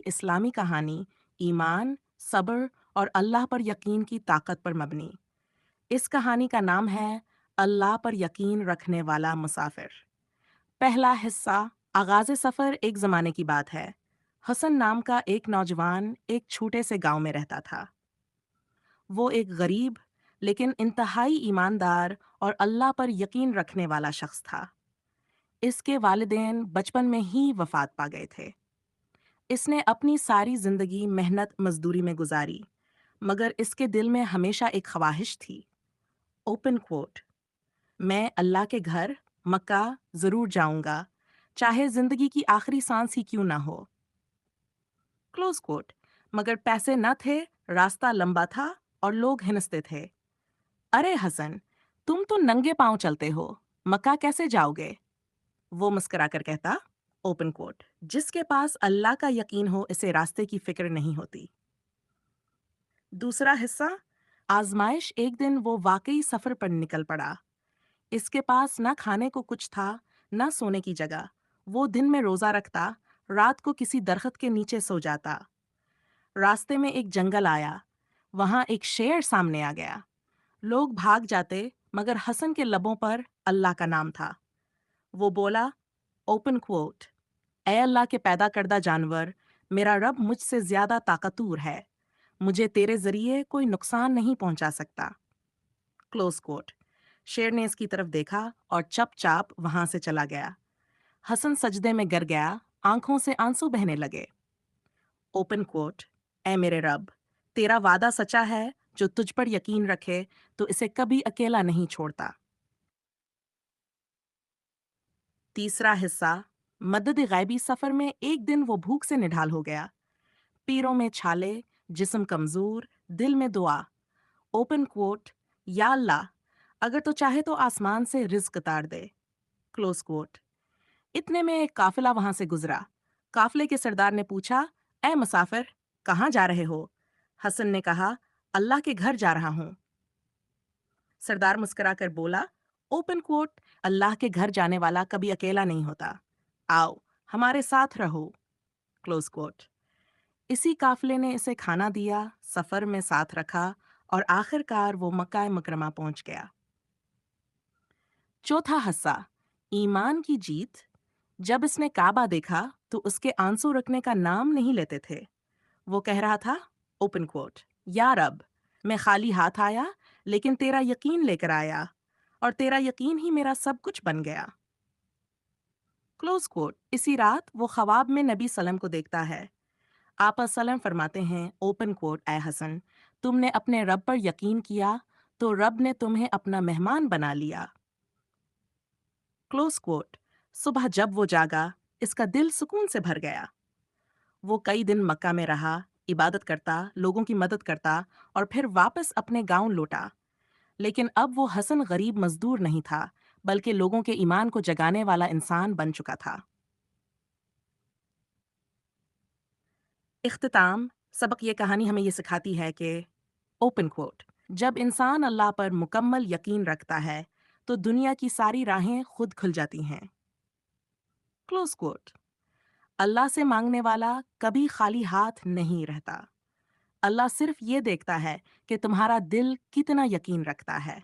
इस्लामी कहानी ईमान, सब्र और अल्लाह पर यकीन की ताकत पर मबनी। इस कहानी का नाम है अल्लाह पर यकीन रखने वाला मुसाफिर। पहला हिस्सा। आगाज़ सफ़र एक ज़माने की बात है। हसन नाम का एक नौजवान एक छोटे से गांव में रहता था। वो एक गरीब लेकिन इंतहाई ईमानदार और अल्लाह पर यकीन रखने वाला शख्स था। इसके वालिदैन बचपन में ही वफात पा गए थे। इसने अपनी सारी जिंदगी मेहनत मजदूरी में गुजारी, मगर इसके दिल में हमेशा एक ख्वाहिश थी। ओपन कोट, मैं अल्लाह के घर मक्का जरूर जाऊंगा, चाहे जिंदगी की आखिरी सांस ही क्यों ना हो। क्लोज कोट, मगर पैसे न थे, रास्ता लंबा था और लोग हिंसते थे। अरे हसन, तुम तो नंगे पांव चलते हो, मक्का कैसे जाओगे? वो मुस्कुराकर कहता, ओपन कोट, जिसके पास अल्लाह का यकीन हो इसे रास्ते की फिक्र नहीं होती। दूसरा हिस्सा। आजमाइश। एक दिन वो वाकई सफर पर निकल पड़ा। इसके पास न खाने को कुछ था, न सोने की जगह। वो दिन में रोजा रखता, रात को किसी दरख्त के नीचे सो जाता। रास्ते में एक जंगल आया, वहां एक शेर सामने आ गया। लोग भाग जाते, मगर हसन के लबों पर अल्लाह का नाम था। वो बोला, ओपन क्वोट, ऐ अल्लाह के पैदा करदा जानवर, मेरा रब मुझसे ज्यादा ताकतवर है, मुझे तेरे जरिए कोई नुकसान नहीं पहुंचा सकता। Close quote. शेर ने इसकी तरफ देखा और चुपचाप वहां से चला गया। हसन सजदे में गिर गया, आंखों से आंसू बहने लगे। ओपन कोट, ऐ मेरे रब, तेरा वादा सच्चा है, जो तुझ पर यकीन रखे तो इसे कभी अकेला नहीं छोड़ता। तीसरा हिस्सा। मदद गैबी। सफर में एक दिन वो भूख से निढाल हो गया। पैरों में छाले, जिस्म कमजोर, दिल में दुआ। ओपन कोट, या अल्लाह, अगर तो चाहे तो आसमान से रिज्क उतार दे। Close coat. इतने में एक काफिला वहां से गुजरा। काफिले के सरदार ने पूछा, ए मुसाफिर, कहाँ जा रहे हो? हसन ने कहा, अल्लाह के घर जा रहा हूँ। सरदार मुस्कुराकर बोला, ओपन कोट, अल्लाह के घर जाने वाला कभी अकेला नहीं होता, आओ हमारे साथ रहो। Close quote. इसी काफिले ने इसे खाना दिया, सफर में साथ रखा और आखिरकार वो मक्का मुकरमा पहुंच गया। चौथा हिस्सा। ईमान की जीत। जब इसने काबा देखा तो उसके आंसू रुकने का नाम नहीं लेते थे। वो कह रहा था, ओपन कोट, या रब, मैं खाली हाथ आया लेकिन तेरा यकीन लेकर आया, और तेरा यकीन ही मेरा सब कुछ बन गया। Close quote. इसी रात वो ख्वाब में नबी सल्लम को देखता है। आप सल्लम फरमाते हैं, ओपन कोट, ऐ हसन, तुमने अपने रब पर यकीन किया तो रब ने तुम्हें अपना मेहमान बना लिया। Close quote. सुबह जब वो जागा, इसका दिल सुकून से भर गया। वो कई दिन मक्का में रहा, इबादत करता, लोगों की मदद करता और फिर वापस अपने गांव लौटा। लेकिन अब वो हसन गरीब मजदूर नहीं था, बल्कि लोगों के ईमान को जगाने वाला इंसान बन चुका था। इख्तिताम। सबक ये कहानी हमें ये सिखाती है कि ओपन कोट, जब इंसान अल्लाह पर मुकम्मल यकीन रखता है तो दुनिया की सारी राहें खुद खुल जाती हैं। Close coat. अल्लाह से मांगने वाला कभी खाली हाथ नहीं रहता। अल्लाह सिर्फ ये देखता है कि तुम्हारा दिल कितना यकीन रखता है।